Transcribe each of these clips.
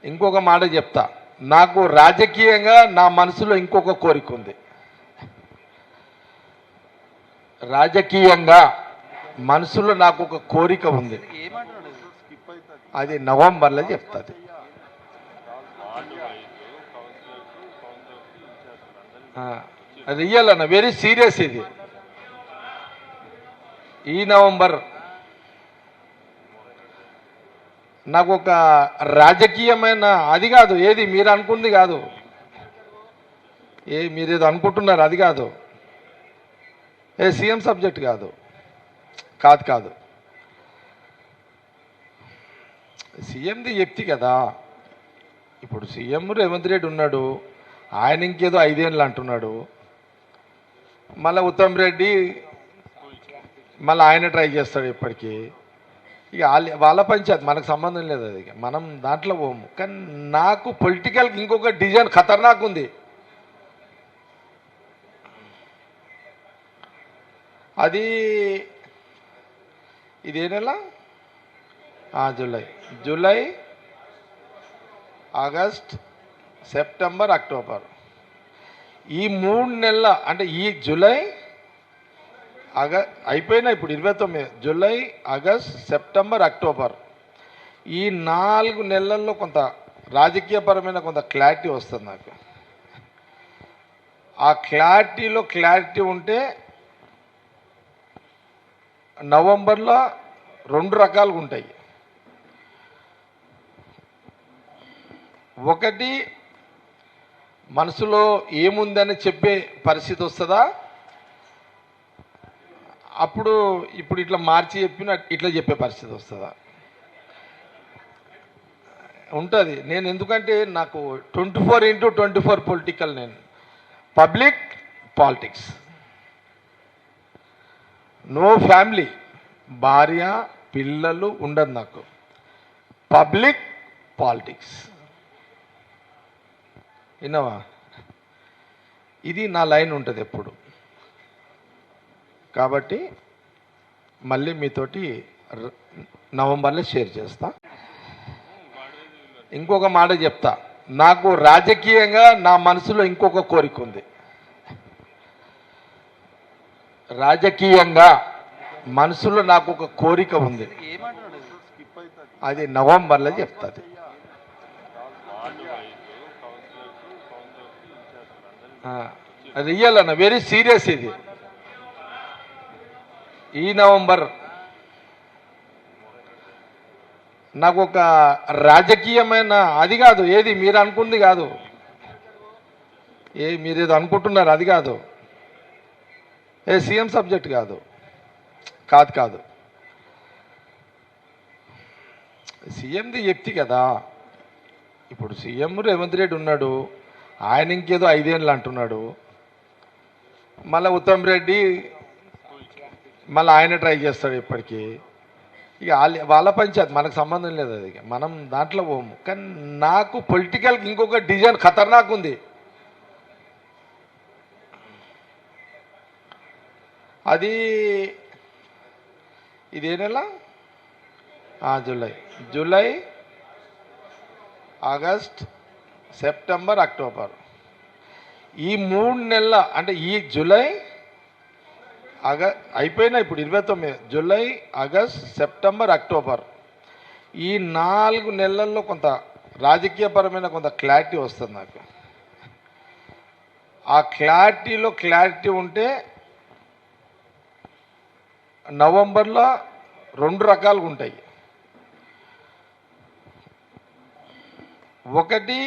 ఇంకొక మాట చెప్తా, నాకు రాజకీయంగా నా మనసులో ఇంకొక కోరిక ఉంది. రాజకీయంగా మనసులో నాకు ఒక కోరిక ఉంది. అది నవంబర్లో చెప్తాది. రియల్ అన్న, వెరీ సీరియస్ ఇది. ఈ నవంబర్ నాకు ఒక రాజకీయమైన అది కాదు, ఏది మీరు అనుకుంది కాదు, మీరేదో అనుకుంటున్నారు అది కాదు, సీఎం సబ్జెక్ట్ కాదు కాదు కాదు సీఎంది చెప్తి కదా. ఇప్పుడు సీఎం రేవంత్ రెడ్డి ఉన్నాడు, ఆయన ఇంకేదో 5 ఏళ్ళు అంటున్నాడు, మళ్ళీ ఉత్తమ్ రెడ్డి మళ్ళీ ఆయన ట్రై చేస్తాడు ఇప్పటికీ. ఇక వాళ్ళ పంచాయతీ, మనకు సంబంధం లేదు, అది మనం దాంట్లో పోము. కానీ నాకు పొలిటికల్ ఇంకొక డిజైన్ ఖతర్నాక్ ఉంది. అది ఇదే నెల, జూలై ఆగస్ట్ సెప్టెంబర్ అక్టోబర్, ఈ 3 నెలల, అంటే ఈ జూలై అయిపోయినా ఇప్పుడు 29, జూలై ఆగస్ట్ సెప్టెంబర్ అక్టోబర్, ఈ 4 నెలల్లో కొంత రాజకీయపరమైన కొంత క్లారిటీ వస్తుంది నాకు. ఆ క్లారిటీలో క్లారిటీ ఉంటే నవంబర్లో 2 రకాలుగా ఉంటాయి. ఒకటి, మనసులో ఏముందని చెప్పే పరిస్థితి వస్తుందా, అప్పుడు ఇప్పుడు ఇట్లా మార్చి చెప్పిన ఇట్లా చెప్పే పరిస్థితి వస్తుందా ఉంటుంది. నేను ఎందుకంటే నాకు 24/24 పొలిటికల్, నేను పబ్లిక్ పాలిటిక్స్, నో ఫ్యామిలీ, భార్య పిల్లలు ఉండదు నాకు, పబ్లిక్ పాలిటిక్స్. విన్నావా? ఇది నా లైన్ ఉంటుంది ఎప్పుడు. కాబట్టి మళ్ళీ మీతోటి నవంబర్లో షేర్ చేస్తా. ఇంకొక మాట చెప్తా, నాకు రాజకీయంగా నా మనసులో ఇంకొక కోరిక ఉంది. రాజకీయంగా మనసులో నాకు ఒక కోరిక ఉంది. అది నవంబర్లో చెప్తాది. రియల్ అన్న, వెరీ సీరియస్ ఇది. ఈ నవంబర్ నాకు ఒక రాజకీయమైన అది కాదు, ఏది మీరు అనుకుంది కాదు, మీరేదో అనుకుంటున్నారు అది కాదు, సీఎం సబ్జెక్ట్ కాదు కాదు కాదు సీఎంది చెప్తి కదా. ఇప్పుడు సీఎం రేవంత్ రెడ్డి ఉన్నాడు, ఆయన ఇంకేదో 5 ఏళ్ళు అంటున్నాడు, మళ్ళీ ఉత్తమ్ రెడ్డి మళ్ళీ ఆయన ట్రై చేస్తాడు ఇప్పటికీ. ఇక వాళ్ళ పంచాయతీ, మనకు సంబంధం లేదు, అది మనం దాంట్లో పోము. కానీ నాకు పొలిటికల్ ఇంకొక డిజైన్ ఖతర్నాక్ ఉంది. అది ఇదే నెల, జూలై ఆగస్ట్ సెప్టెంబర్ అక్టోబర్, ఈ 3 నెలల, అంటే ఈ జూలై అయిపోయినా ఇప్పుడు 29, జూలై ఆగస్ట్ సెప్టెంబర్ అక్టోబర్, ఈ 4 నెలల్లో కొంత రాజకీయపరమైన కొంత క్లారిటీ వస్తుంది నాకు. ఆ క్లారిటీలో క్లారిటీ ఉంటే నవంబర్లో 2 రకాలుగా ఉంటాయి. ఒకటి,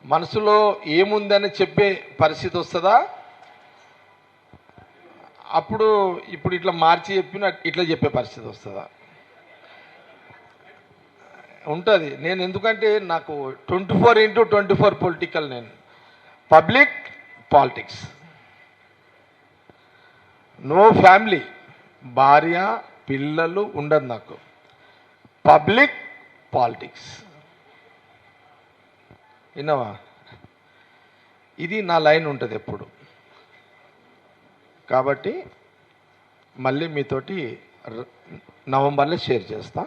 మనసులో ఏముందని చెప్పే పరిస్థితి వస్తుందా, అప్పుడు ఇప్పుడు ఇట్లా మార్చి చెప్పిన ఇట్లా చెప్పే పరిస్థితి వస్తుందా ఉంటుంది. నేను ఎందుకంటే నాకు 24/24 పొలిటికల్, నేను పబ్లిక్ పాలిటిక్స్, నో ఫ్యామిలీ, భార్య పిల్లలు ఉండదు నాకు, పబ్లిక్ పాలిటిక్స్. విన్నావా? ఇది నా లైన్ ఉంటుంది ఎప్పుడు. కాబట్టి మళ్ళీ మీతోటి నవంబర్లో షేర్ చేస్తా.